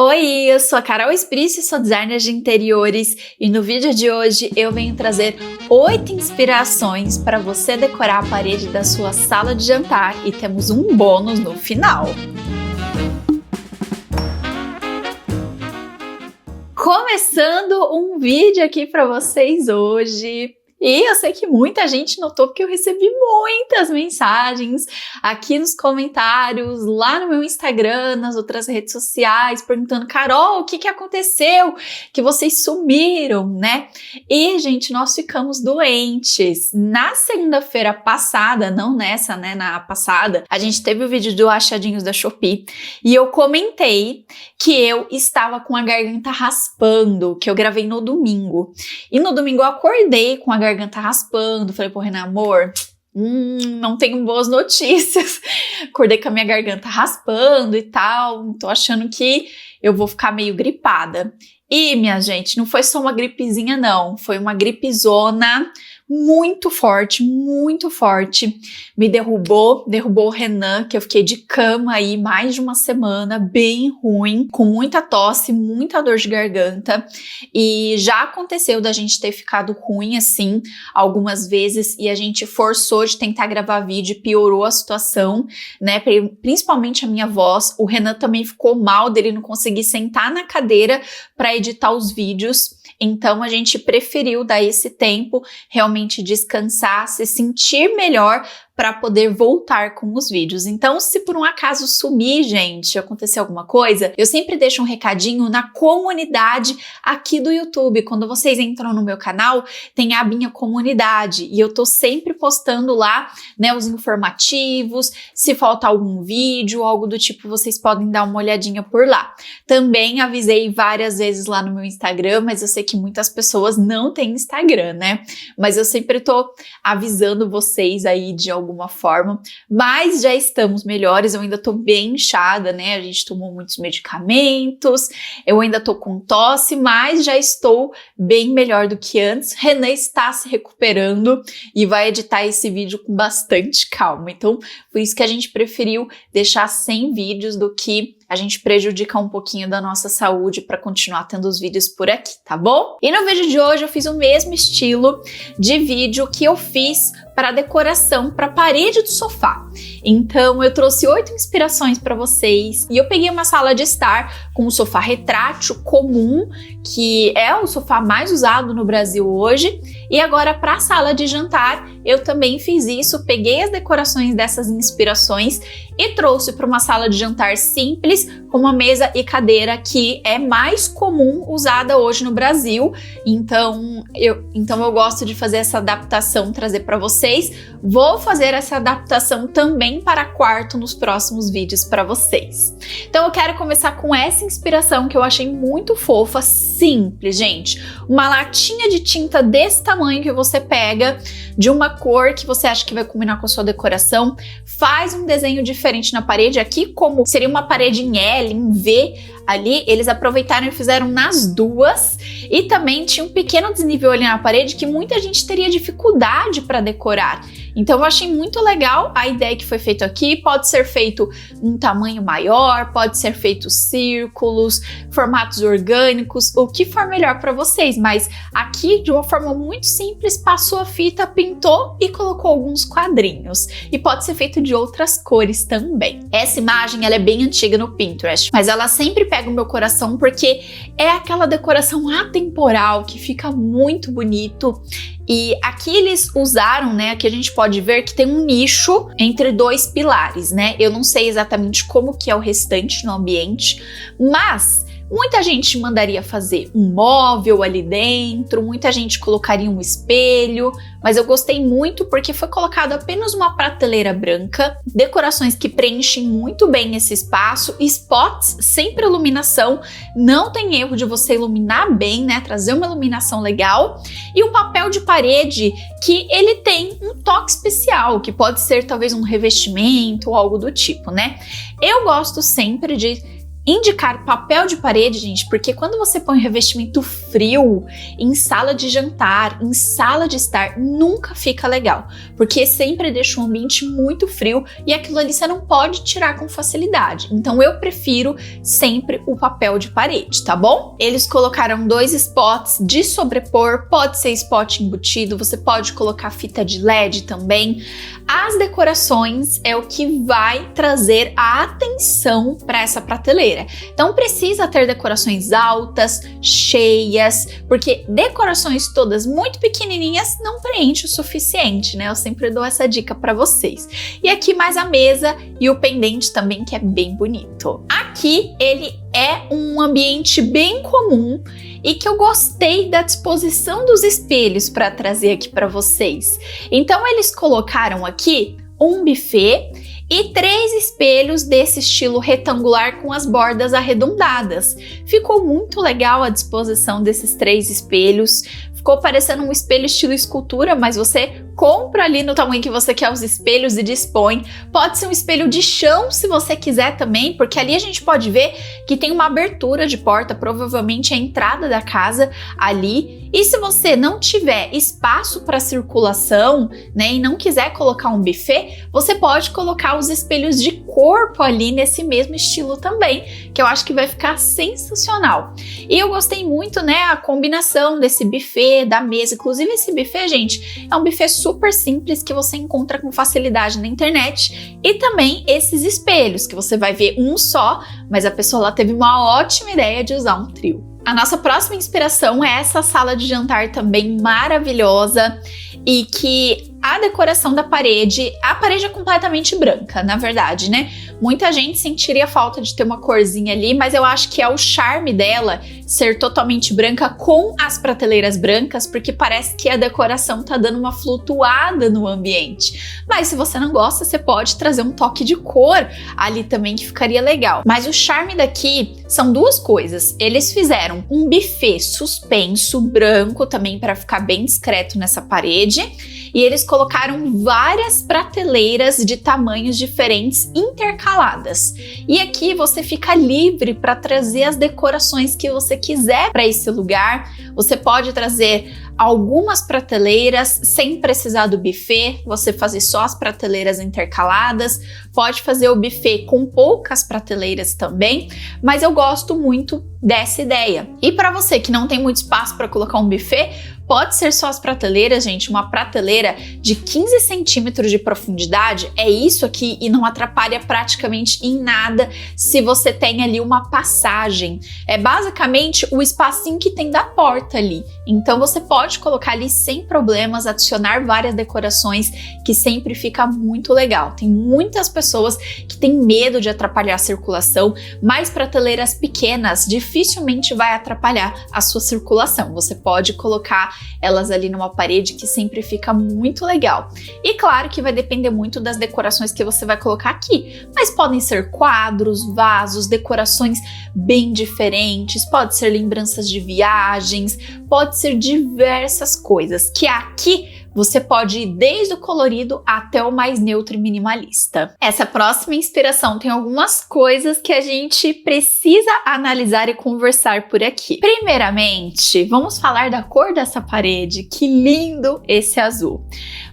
Oi, eu sou a Carol Esprice, sou designer de interiores e no vídeo de hoje eu venho trazer 8 inspirações para você decorar a parede da sua sala de jantar e temos um bônus no final. Começando um vídeo aqui para vocês hoje. E eu sei que muita gente notou porque eu recebi muitas mensagens aqui nos comentários, lá no meu Instagram, nas outras redes sociais, perguntando: Carol, o que aconteceu? Que vocês sumiram, né? E, gente, nós ficamos doentes. Na segunda-feira passada, não nessa, né? Na passada, a gente teve o vídeo do Achadinhos da Shopee e eu comentei que eu estava com a garganta raspando, que eu gravei no domingo. E no domingo eu acordei com a garganta raspando, falei pro Renan, amor, não tenho boas notícias. Acordei com a minha garganta raspando e tal, tô achando que eu vou ficar meio gripada. E, minha gente, não foi só uma gripezinha não, foi uma gripezona muito forte, me derrubou o Renan, que eu fiquei de cama aí mais de uma semana, bem ruim, com muita tosse, muita dor de garganta, e já aconteceu da gente ter ficado ruim assim algumas vezes e a gente forçou de tentar gravar vídeo e piorou a situação, né, principalmente a minha voz. O Renan também ficou mal dele não conseguir sentar na cadeira para editar os vídeos. Então, a gente preferiu dar esse tempo, realmente descansar, se sentir melhor para poder voltar com os vídeos. Então, se por um acaso sumir, gente, acontecer alguma coisa, eu sempre deixo um recadinho na comunidade aqui do YouTube. Quando vocês entram no meu canal, tem a abinha comunidade e eu tô sempre postando lá, né, os informativos, se falta algum vídeo, algo do tipo, vocês podem dar uma olhadinha por lá. Também avisei várias vezes lá no meu Instagram, mas eu sei que muitas pessoas não têm Instagram, né? Mas eu sempre tô avisando vocês aí de alguma forma, mas já estamos melhores. Eu ainda tô bem inchada, né? A gente tomou muitos medicamentos, eu ainda tô com tosse, mas já estou bem melhor do que antes. Renan está se recuperando e vai editar esse vídeo com bastante calma, então por isso que a gente preferiu deixar sem vídeos do que a gente prejudica um pouquinho da nossa saúde para continuar tendo os vídeos por aqui, tá bom? E no vídeo de hoje eu fiz o mesmo estilo de vídeo que eu fiz para decoração para a parede do sofá. Então eu trouxe 8 inspirações para vocês e eu peguei uma sala de estar com um sofá retrátil comum, que é o sofá mais usado no Brasil hoje, e agora para a sala de jantar eu também fiz isso, peguei as decorações dessas inspirações e trouxe para uma sala de jantar simples, com uma mesa e cadeira que é mais comum usada hoje no Brasil. Então eu gosto de fazer essa adaptação, trazer para vocês. Vou fazer essa adaptação também para quarto nos próximos vídeos para vocês. Então eu quero começar com essa inspiração que eu achei muito fofa, simples, gente. Uma latinha de tinta desse tamanho que você pega, de uma cor que você acha que vai combinar com a sua decoração, faz um desenho diferente na parede. Aqui, como seria uma parede em L, em V, ali, eles aproveitaram e fizeram nas duas, e também tinha um pequeno desnível ali na parede que muita gente teria dificuldade para decorar. Então eu achei muito legal a ideia que foi feita aqui. Pode ser feito um tamanho maior, pode ser feito círculos, formatos orgânicos, o que for melhor para vocês, mas aqui de uma forma muito simples, passou a fita, pintou e colocou alguns quadrinhos, e pode ser feito de outras cores também. Essa imagem ela é bem antiga no Pinterest, mas ela sempre pega o meu coração porque é aquela decoração atemporal que fica muito bonito. E aqui eles usaram, né, aqui a gente pode ver que tem um nicho entre 2 pilares, né? Eu não sei exatamente como que é o restante no ambiente, mas muita gente mandaria fazer um móvel ali dentro, muita gente colocaria um espelho, mas eu gostei muito porque foi colocado apenas uma prateleira branca, decorações que preenchem muito bem esse espaço, spots sempre iluminação, não tem erro de você iluminar bem, né, trazer uma iluminação legal, e o papel de parede que ele tem um toque especial, que pode ser talvez um revestimento ou algo do tipo, né? Eu gosto sempre de indicar papel de parede, gente, porque quando você põe revestimento frio em sala de jantar, em sala de estar, nunca fica legal, porque sempre deixa um ambiente muito frio e aquilo ali você não pode tirar com facilidade. Então eu prefiro sempre o papel de parede, tá bom? Eles colocaram 2 spots de sobrepor, pode ser spot embutido, você pode colocar fita de LED também. As decorações é o que vai trazer a atenção para essa prateleira. Então precisa ter decorações altas, cheias, porque decorações todas muito pequenininhas não preenche o suficiente, né? Eu sempre dou essa dica para vocês. E aqui mais a mesa e o pendente também, que é bem bonito. Aqui ele é um ambiente bem comum e que eu gostei da disposição dos espelhos para trazer aqui para vocês. Então eles colocaram aqui um buffet e 3 espelhos desse estilo retangular com as bordas arredondadas. Ficou muito legal a disposição desses 3 espelhos. Ficou parecendo um espelho estilo escultura, mas você compra ali no tamanho que você quer os espelhos e dispõe. Pode ser um espelho de chão se você quiser também, porque ali a gente pode ver que tem uma abertura de porta, provavelmente a entrada da casa ali. E se você não tiver espaço para circulação, né, e não quiser colocar um buffet, você pode colocar os espelhos de corpo ali nesse mesmo estilo também, que eu acho que vai ficar sensacional. E eu gostei muito, né, a combinação desse buffet, da mesa. Inclusive esse buffet, gente, é um buffet super simples que você encontra com facilidade na internet. E também esses espelhos, que você vai ver um só, mas a pessoa lá teve uma ótima ideia de usar um trio. A nossa próxima inspiração é essa sala de jantar também maravilhosa e que a decoração da parede, a parede é completamente branca, na verdade, né? Muita gente sentiria falta de ter uma corzinha ali, mas eu acho que é o charme dela ser totalmente branca com as prateleiras brancas, porque parece que a decoração tá dando uma flutuada no ambiente. Mas se você não gosta, você pode trazer um toque de cor ali também que ficaria legal. Mas o charme daqui são 2 coisas. Eles fizeram um buffet suspenso branco também para ficar bem discreto nessa parede. E eles colocaram várias prateleiras de tamanhos diferentes intercaladas. E aqui você fica livre para trazer as decorações que você quiser para esse lugar. Você pode trazer algumas prateleiras sem precisar do buffet, você fazer só as prateleiras intercaladas, pode fazer o buffet com poucas prateleiras também, mas eu gosto muito dessa ideia. E para você que não tem muito espaço para colocar um buffet, pode ser só as prateleiras, gente, uma prateleira de 15 centímetros de profundidade, é isso aqui e não atrapalha praticamente em nada se você tem ali uma passagem. É basicamente o espacinho que tem da porta ali. Então você pode colocar ali sem problemas, adicionar várias decorações que sempre fica muito legal. Tem muitas pessoas que têm medo de atrapalhar a circulação, mas prateleiras pequenas dificilmente vai atrapalhar a sua circulação. Você pode colocar elas ali numa parede que sempre fica muito legal. E claro que vai depender muito das decorações que você vai colocar aqui, mas podem ser quadros, vasos, decorações bem diferentes, pode ser lembranças de viagens, pode ser diversas coisas, que aqui você pode ir desde o colorido até o mais neutro e minimalista. Essa próxima inspiração tem algumas coisas que a gente precisa analisar e conversar por aqui. Primeiramente, vamos falar da cor dessa parede. Que lindo esse azul!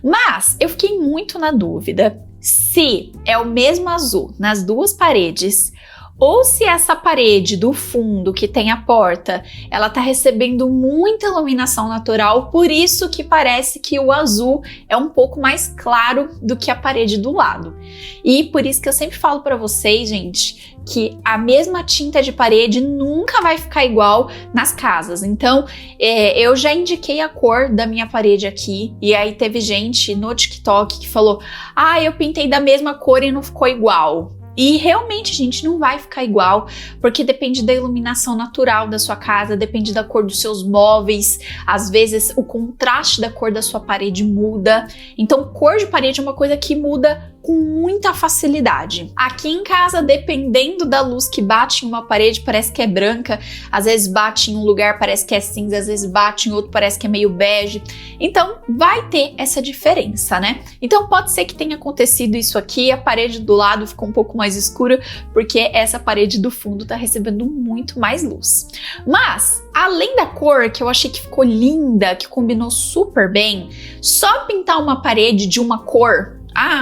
Mas eu fiquei muito na dúvida se é o mesmo azul nas 2 paredes ou se essa parede do fundo que tem a porta, ela tá recebendo muita iluminação natural, por isso que parece que o azul é um pouco mais claro do que a parede do lado. E por isso que eu sempre falo para vocês, gente, que a mesma tinta de parede nunca vai ficar igual nas casas. Então, eu já indiquei a cor da minha parede aqui, e aí teve gente no TikTok que falou: ah, eu pintei da mesma cor e não ficou igual. E realmente, gente, não vai ficar igual, porque depende da iluminação natural da sua casa, depende da cor dos seus móveis, às vezes o contraste da cor da sua parede muda. Então, cor de parede é uma coisa que muda com muita facilidade. Aqui em casa, dependendo da luz que bate em uma parede, parece que é branca, às vezes bate em um lugar, parece que é cinza, às vezes bate em outro, parece que é meio bege. Então, vai ter essa diferença, né? Então, pode ser que tenha acontecido isso aqui, a parede do lado ficou um pouco mais escura, porque essa parede do fundo tá recebendo muito mais luz. Mas, além da cor, que eu achei que ficou linda, que combinou super bem, só pintar uma parede de uma cor,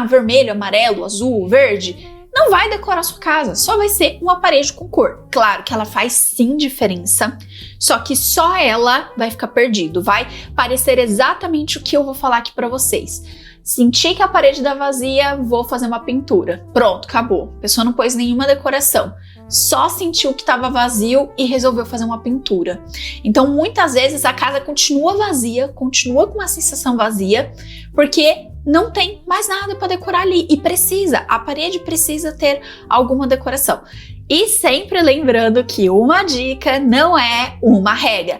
vermelho, amarelo, azul, verde, não vai decorar sua casa, só vai ser uma parede com cor. Claro que ela faz sim diferença, só que só ela vai ficar perdido, vai parecer exatamente o que eu vou falar aqui pra vocês. Senti que a parede tá vazia, vou fazer uma pintura. Pronto, acabou. A pessoa não pôs nenhuma decoração. Só sentiu que estava vazio e resolveu fazer uma pintura. Então, muitas vezes a casa continua vazia, continua com uma sensação vazia, porque não tem mais nada para decorar ali. E a parede precisa ter alguma decoração. E sempre lembrando que uma dica não é uma regra.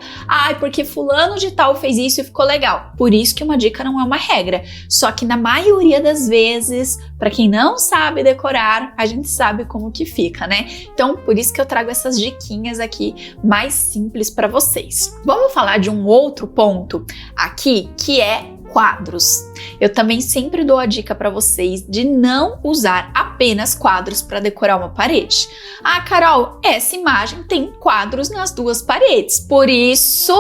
Porque fulano de tal fez isso e ficou legal. Por isso que uma dica não é uma regra. Só que na maioria das vezes, para quem não sabe decorar, a gente sabe como que fica, né? Então, por isso que eu trago essas diquinhas aqui mais simples para vocês. Vamos falar de um outro ponto aqui, que é quadros. Eu também sempre dou a dica para vocês de não usar apenas quadros para decorar uma parede. Carol, essa imagem tem quadros nas duas paredes, por isso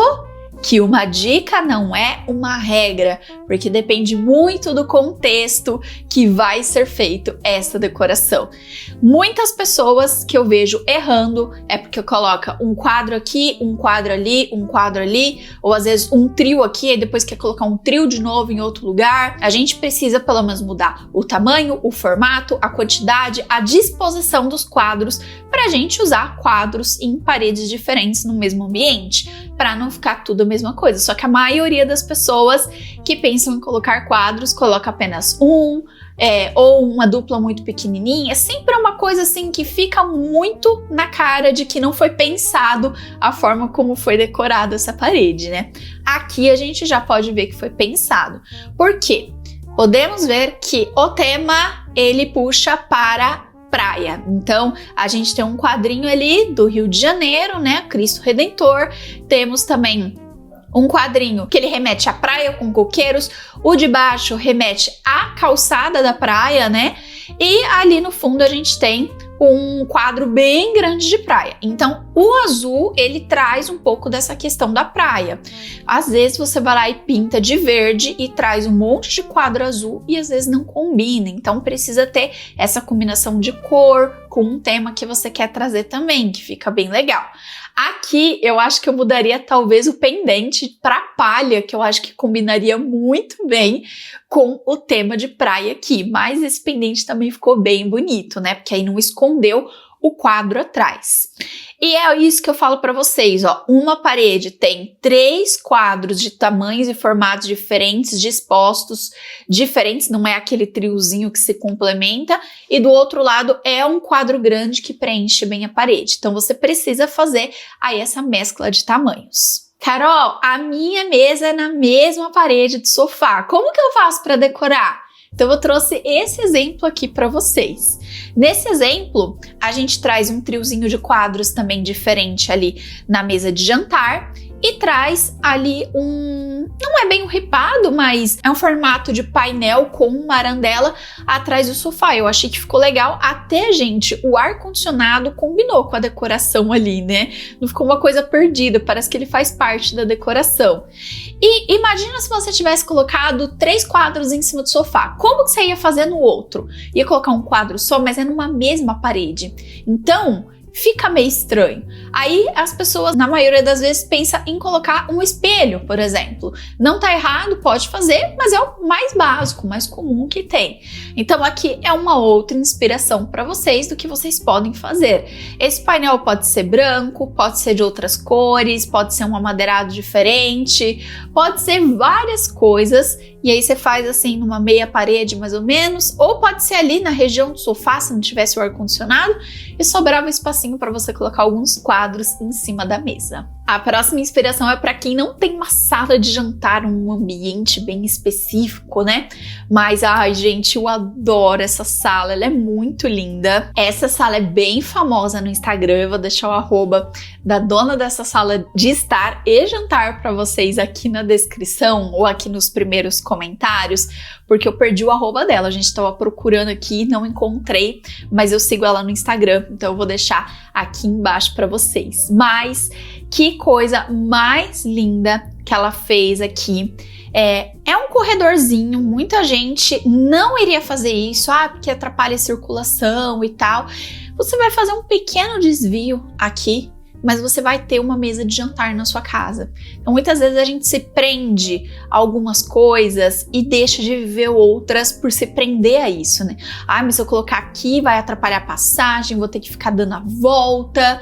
que uma dica não é uma regra, porque depende muito do contexto que vai ser feito essa decoração. Muitas pessoas que eu vejo errando é porque coloca um quadro aqui, um quadro ali, ou às vezes um trio aqui e depois quer colocar um trio de novo em outro lugar. A gente precisa pelo menos mudar o tamanho, o formato, a quantidade, a disposição dos quadros para a gente usar quadros em paredes diferentes no mesmo ambiente, para não ficar tudo a mesma coisa. Só que a maioria das pessoas que pensam em colocar quadros coloca apenas ou uma dupla muito pequenininha. Sempre é uma coisa assim que fica muito na cara de que não foi pensado a forma como foi decorada essa parede, né? Aqui a gente já pode ver que foi pensado. Por quê? Podemos ver que o tema ele puxa para praia. Então, a gente tem um quadrinho ali do Rio de Janeiro, né? Cristo Redentor. Temos também um quadrinho que ele remete à praia com coqueiros. O de baixo remete à calçada da praia, né? E ali no fundo a gente tem um quadro bem grande de praia. Então, o azul, ele traz um pouco dessa questão da praia. Às vezes você vai lá e pinta de verde e traz um monte de quadro azul e às vezes não combina. Então, precisa ter essa combinação de cor com um tema que você quer trazer também, que fica bem legal. Aqui, eu acho que eu mudaria talvez o pendente para palha, que eu acho que combinaria muito bem com o tema de praia aqui. Mas esse pendente também ficou bem bonito, né? Porque aí não escondeu o quadro atrás. E é isso que eu falo para vocês, ó. Uma parede tem 3 quadros de tamanhos e formatos diferentes, dispostos diferentes, não é aquele triozinho que se complementa, e do outro lado é um quadro grande que preenche bem a parede. Então você precisa fazer aí essa mescla de tamanhos. Carol, a minha mesa é na mesma parede de sofá. Como que eu faço para decorar? Então eu trouxe esse exemplo aqui para vocês. Nesse exemplo, a gente traz um triozinho de quadros também diferente ali na mesa de jantar e traz ali não é bem um ripado, mas é um formato de painel com uma arandela atrás do sofá. Eu achei que ficou legal. Até, gente, o ar-condicionado combinou com a decoração ali, né? Não ficou uma coisa perdida, parece que ele faz parte da decoração. E imagina se você tivesse colocado 3 quadros em cima do sofá. Como que você ia fazer no outro? Ia colocar um quadro só, mas é numa mesma parede. Então, fica meio estranho. Aí as pessoas, na maioria das vezes, pensam em colocar um espelho, por exemplo. Não tá errado, pode fazer, mas é o mais básico, mais comum que tem. Então aqui é uma outra inspiração para vocês do que vocês podem fazer. Esse painel pode ser branco, pode ser de outras cores, pode ser um amadeirado diferente, pode ser várias coisas. E aí você faz assim numa meia parede mais ou menos, ou pode ser ali na região do sofá, se não tivesse o ar-condicionado, e sobrava espacinho para você colocar alguns quadros em cima da mesa. A próxima inspiração é para quem não tem uma sala de jantar, um ambiente bem específico, né? Mas, ai, gente, eu adoro essa sala, ela é muito linda. Essa sala é bem famosa no Instagram, eu vou deixar o arroba da dona dessa sala de estar e jantar para vocês aqui na descrição ou aqui nos primeiros comentários, porque eu perdi o arroba dela, a gente estava procurando aqui, não encontrei, mas eu sigo ela no Instagram, então eu vou deixar aqui embaixo para vocês. Mas que coisa mais linda que ela fez aqui. É um corredorzinho, muita gente não iria fazer isso, porque atrapalha a circulação e tal. Você vai fazer um pequeno desvio aqui, mas você vai ter uma mesa de jantar na sua casa. Então, muitas vezes a gente se prende a algumas coisas e deixa de viver outras por se prender a isso, né? Mas se eu colocar aqui vai atrapalhar a passagem, vou ter que ficar dando a volta.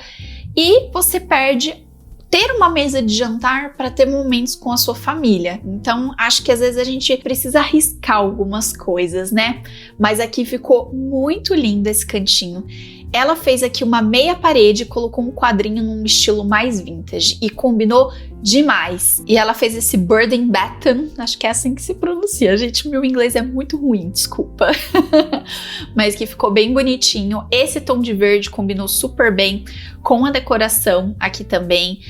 E você perde ter uma mesa de jantar para ter momentos com a sua família. Então, acho que às vezes a gente precisa arriscar algumas coisas, né? Mas aqui ficou muito lindo esse cantinho. Ela fez aqui uma meia parede, colocou um quadrinho num estilo mais vintage e combinou demais. E ela fez esse burden batten, acho que é assim que se pronuncia, gente, meu inglês é muito ruim, desculpa. Mas que ficou bem bonitinho. Esse tom de verde combinou super bem com a decoração aqui também.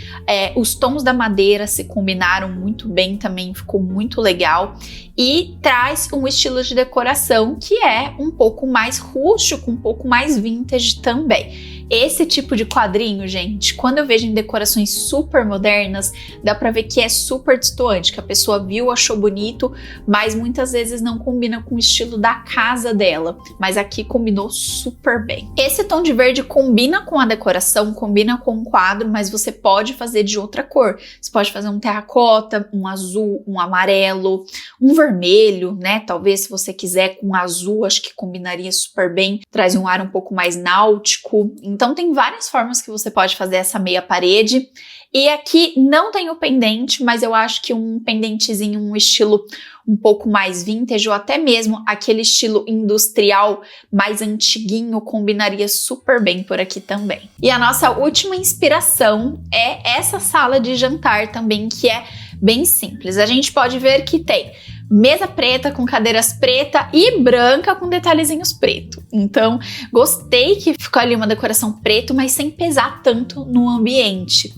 Os tons da madeira se combinaram muito bem também, ficou muito legal. E traz um estilo de decoração que é um pouco mais rústico, um pouco mais vintage também. Esse tipo de quadrinho, gente, quando eu vejo em decorações super modernas, dá pra ver que é super destoante, que a pessoa viu, achou bonito, mas muitas vezes não combina com o estilo da casa dela. Mas aqui combinou super bem. Esse tom de verde combina com a decoração, combina com o quadro, mas você pode fazer de outra cor. Você pode fazer um terracota, um azul, um amarelo, um vermelho, né? Talvez se você quiser com azul, acho que combinaria super bem, traz um ar um pouco mais náutico. Então tem várias formas que você pode fazer essa meia parede. E aqui não tem o pendente, mas eu acho que um pendentezinho, um estilo um pouco mais vintage, ou até mesmo aquele estilo industrial mais antiguinho, combinaria super bem por aqui também. E a nossa última inspiração é essa sala de jantar também, que é bem simples. A gente pode ver que tem mesa preta com cadeiras preta e branca com detalhezinhos preto. Então, gostei que ficou ali uma decoração preto, mas sem pesar tanto no ambiente.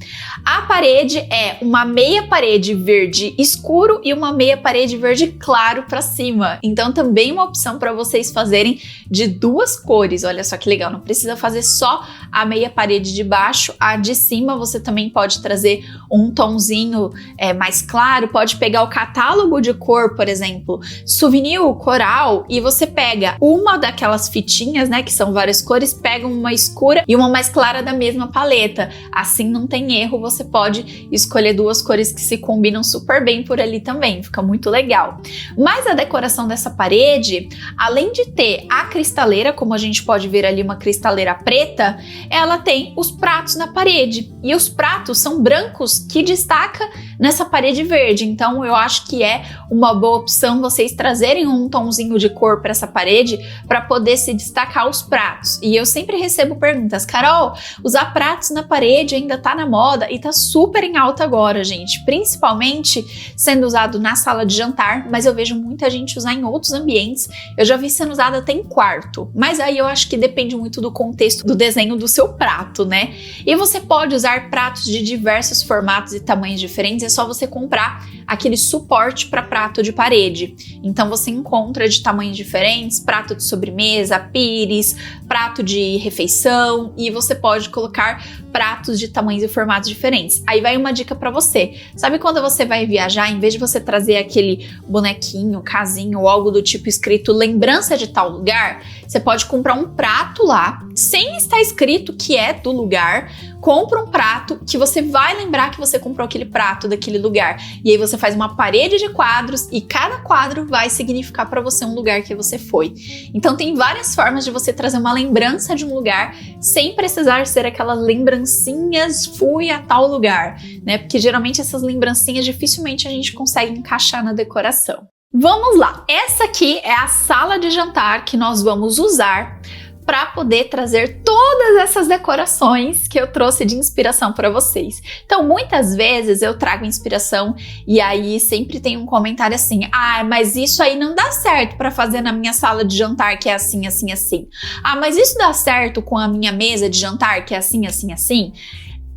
A parede é uma meia parede verde escuro e uma meia parede verde claro para cima. Então, também uma opção para vocês fazerem de duas cores. Olha só que legal, não precisa fazer só a meia parede de baixo, a de cima você também pode trazer um tonzinho mais claro, pode pegar o catálogo de cor, por exemplo, souvenir coral, e você pega uma daquelas fitinhas, né, que são várias cores, pega uma escura e uma mais clara da mesma paleta. Assim não tem erro, você pode escolher duas cores que se combinam super bem por ali também, fica muito legal. Mas a decoração dessa parede, além de ter a cristaleira, como a gente pode ver ali uma cristaleira preta, ela tem os pratos na parede, e os pratos são brancos que destaca nessa parede verde. Então eu acho que é uma boa opção vocês trazerem um tonzinho de cor para essa parede para poder se destacar os pratos. E eu sempre recebo perguntas: Carol, usar pratos na parede ainda tá na moda? E tá super em alta agora, gente, principalmente sendo usado na sala de jantar, mas eu vejo muita gente usar em outros ambientes. Eu já vi sendo usado até em quarto, mas aí eu acho que depende muito do contexto do desenho do seu prato, né? E você pode usar pratos de diversos formatos e tamanhos diferentes, é só você comprar aquele suporte para prato de parede. Então você encontra de tamanhos diferentes, prato de sobremesa, pires, prato de refeição, e você pode colocar pratos de tamanhos e formatos diferentes. Aí vai uma dica para você. Sabe quando você vai viajar, em vez de você trazer aquele bonequinho, casinho ou algo do tipo escrito lembrança de tal lugar, você pode comprar um prato lá, sem estar escrito que é do lugar. Compra um prato que você vai lembrar que você comprou aquele prato daquele lugar. E aí você faz uma parede de quadros e cada quadro vai significar para você um lugar que você foi. Então tem várias formas de você trazer uma lembrança de um lugar sem precisar ser aquelas lembrancinhas fui a tal lugar, né? Porque geralmente essas lembrancinhas dificilmente a gente consegue encaixar na decoração. Vamos lá! Essa aqui é a sala de jantar que nós vamos usar para poder trazer todas essas decorações que eu trouxe de inspiração para vocês. Então, muitas vezes eu trago inspiração e aí sempre tem um comentário assim: ah, mas isso aí não dá certo para fazer na minha sala de jantar, que é assim, assim, assim. Ah, mas isso dá certo com a minha mesa de jantar, que é assim, assim, assim.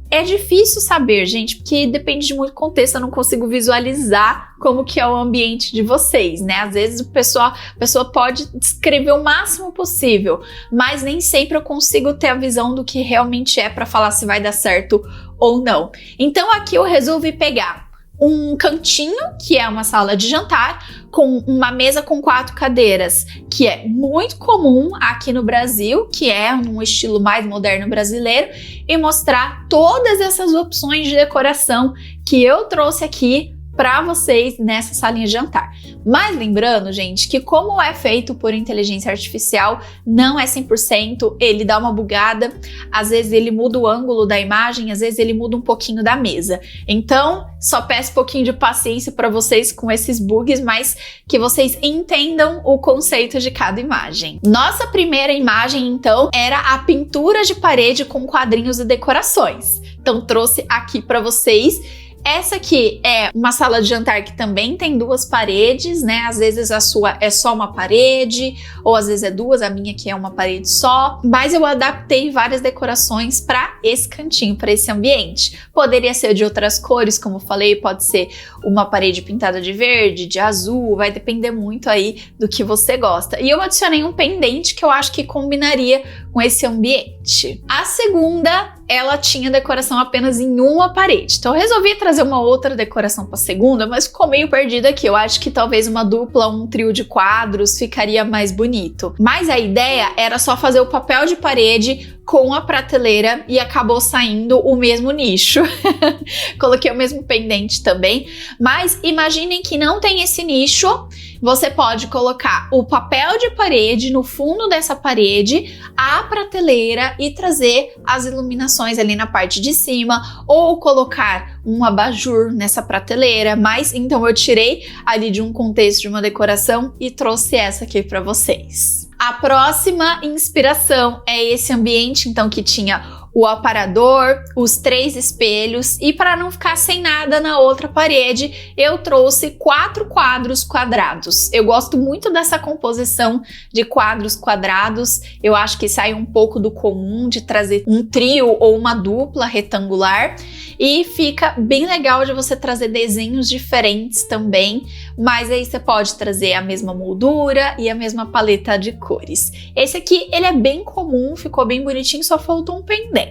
É difícil saber, gente, porque depende de muito contexto, eu não consigo visualizar como que é o ambiente de vocês, né? Às vezes a pessoa pode descrever o máximo possível, mas nem sempre eu consigo ter a visão do que realmente é para falar se vai dar certo ou não. Então aqui eu resolvi pegar um cantinho, que é uma sala de jantar, com uma mesa com 4 cadeiras, que é muito comum aqui no Brasil, que é um estilo mais moderno brasileiro, e mostrar todas essas opções de decoração que eu trouxe aqui para vocês nessa salinha de jantar. Mas lembrando, gente, que como é feito por inteligência artificial, não é 100%, ele dá uma bugada, às vezes ele muda o ângulo da imagem, às vezes ele muda um pouquinho da mesa. Então, só peço um pouquinho de paciência para vocês com esses bugs, mas que vocês entendam o conceito de cada imagem. Nossa primeira imagem, então, era a pintura de parede com quadrinhos e decorações. Então, trouxe aqui para vocês. Essa aqui é uma sala de jantar que também tem 2 paredes, né? Às vezes a sua é só uma parede, ou às vezes é 2, a minha aqui é uma parede só. Mas eu adaptei várias decorações para esse cantinho, para esse ambiente. Poderia ser de outras cores, como eu falei, pode ser uma parede pintada de verde, de azul, vai depender muito aí do que você gosta. E eu adicionei um pendente que eu acho que combinaria com esse ambiente. A segunda, ela tinha decoração apenas em uma parede. Então eu resolvi trazer uma outra decoração para a segunda, mas ficou meio perdida aqui. Eu acho que talvez uma dupla, um trio de quadros ficaria mais bonito. Mas a ideia era só fazer o papel de parede com a prateleira e acabou saindo o mesmo nicho. Coloquei o mesmo pendente também, mas imaginem que não tem esse nicho. Você pode colocar o papel de parede no fundo dessa parede, a prateleira e trazer as iluminações ali na parte de cima, ou colocar um abajur nessa prateleira, mas então eu tirei ali de um contexto de uma decoração e trouxe essa aqui para vocês. A próxima inspiração é esse ambiente, então, que tinha o aparador, os 3 espelhos, e para não ficar sem nada na outra parede, eu trouxe 4 quadros quadrados. Eu gosto muito dessa composição de quadros quadrados, eu acho que sai um pouco do comum de trazer um trio ou uma dupla retangular, e fica bem legal de você trazer desenhos diferentes também, mas aí você pode trazer a mesma moldura e a mesma paleta de cores. Esse aqui, ele é bem comum, ficou bem bonitinho, só faltou um pendente.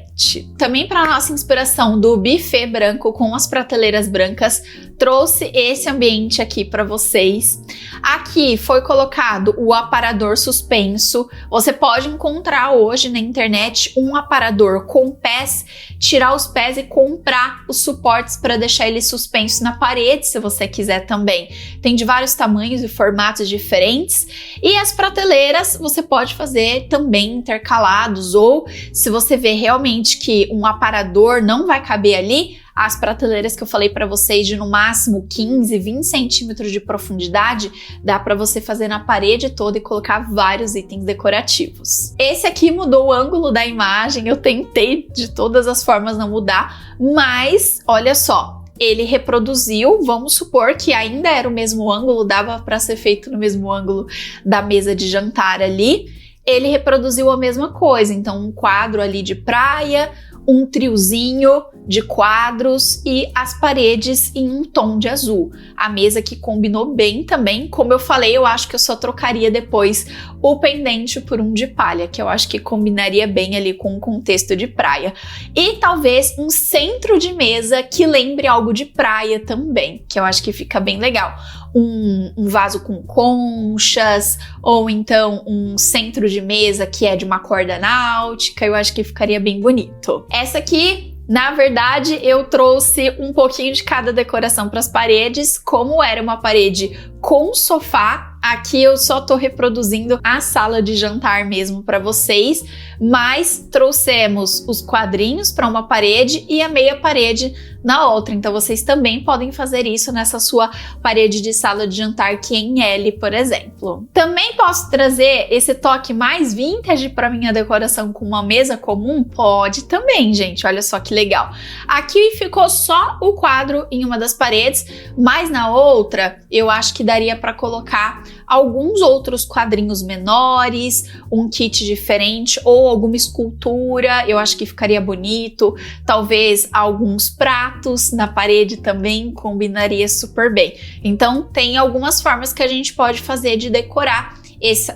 Também para nossa inspiração do buffet branco com as prateleiras brancas, trouxe esse ambiente aqui para vocês. Aqui foi colocado o aparador suspenso. Você pode encontrar hoje na internet um aparador com pés, tirar os pés e comprar os suportes para deixar ele suspenso na parede, se você quiser também. Tem de vários tamanhos e formatos diferentes. E as prateleiras você pode fazer também intercalados, ou se você vê realmente que um aparador não vai caber ali, as prateleiras que eu falei para vocês de no máximo 15, 20 centímetros de profundidade, dá para você fazer na parede toda e colocar vários itens decorativos. Esse aqui mudou o ângulo da imagem, eu tentei de todas as formas não mudar, mas olha só, ele reproduziu, vamos supor que ainda era o mesmo ângulo, dava para ser feito no mesmo ângulo da mesa de jantar ali, ele reproduziu a mesma coisa, então um quadro ali de praia, um triozinho de quadros e as paredes em um tom de azul. A mesa que combinou bem também, como eu falei, eu acho que eu só trocaria depois o pendente por um de palha, que eu acho que combinaria bem ali com o contexto de praia. E talvez um centro de mesa que lembre algo de praia também, que eu acho que fica bem legal. Um vaso com conchas, ou então um centro de mesa que é de uma corda náutica, eu acho que ficaria bem bonito. Essa aqui, na verdade, eu trouxe um pouquinho de cada decoração para as paredes. Como era uma parede com sofá, Aqui eu só tô reproduzindo a sala de jantar mesmo para vocês, mas trouxemos os quadrinhos para uma parede e a meia parede na outra. Então vocês também podem fazer isso nessa sua parede de sala de jantar que é em L, por exemplo. Também posso trazer esse toque mais vintage para minha decoração com uma mesa comum? Pode também, gente. Olha só que legal. Aqui ficou só o quadro em uma das paredes, mas na outra eu acho que daria para colocar alguns outros quadrinhos menores, um kit diferente ou alguma escultura. Eu acho que ficaria bonito. Talvez alguns pratos na parede também combinaria super bem. Então tem algumas formas que a gente pode fazer de decorar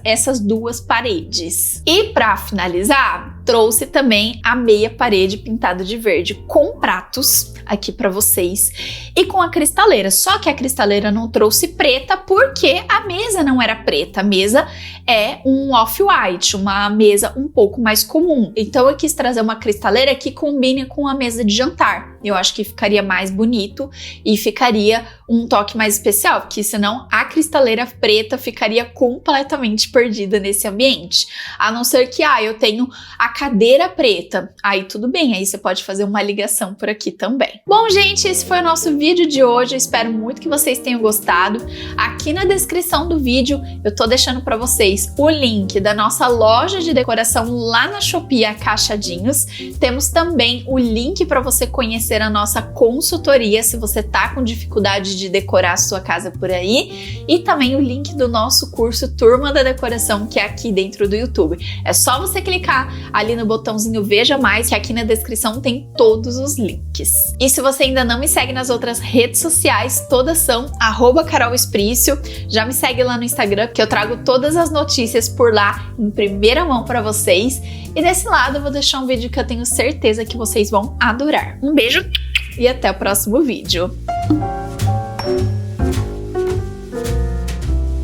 essas duas paredes. E para finalizar, trouxe também a meia parede pintada de verde com pratos aqui para vocês e com a cristaleira. Só que a cristaleira não trouxe preta porque a mesa não era preta. A mesa é um off-white, uma mesa um pouco mais comum. Então eu quis trazer uma cristaleira que combine com a mesa de jantar. Eu acho que ficaria mais bonito e ficaria um toque mais especial, porque senão a cristaleira preta ficaria completamente perdida nesse ambiente. A não ser que, eu tenho a cadeira preta. Aí tudo bem, aí você pode fazer uma ligação por aqui também. Bom, gente, esse foi o nosso vídeo de hoje. Eu espero muito que vocês tenham gostado. Aqui na descrição do vídeo eu tô deixando para vocês o link da nossa loja de decoração lá na Shopee, a Caixadinhos. Temos também o link para você conhecer a nossa consultoria se você tá com dificuldade de decorar a sua casa por aí, e também o link do nosso curso Turma da Decoração, que é aqui dentro do YouTube. É só você clicar ali no botãozinho Veja Mais, que aqui na descrição tem todos os links. E se você ainda não me segue nas outras redes sociais, todas são @carolesprício. Já me segue lá no Instagram, que eu trago todas as notícias por lá em primeira mão para vocês. E desse lado eu vou deixar um vídeo que eu tenho certeza que vocês vão adorar. Um beijo e até o próximo vídeo.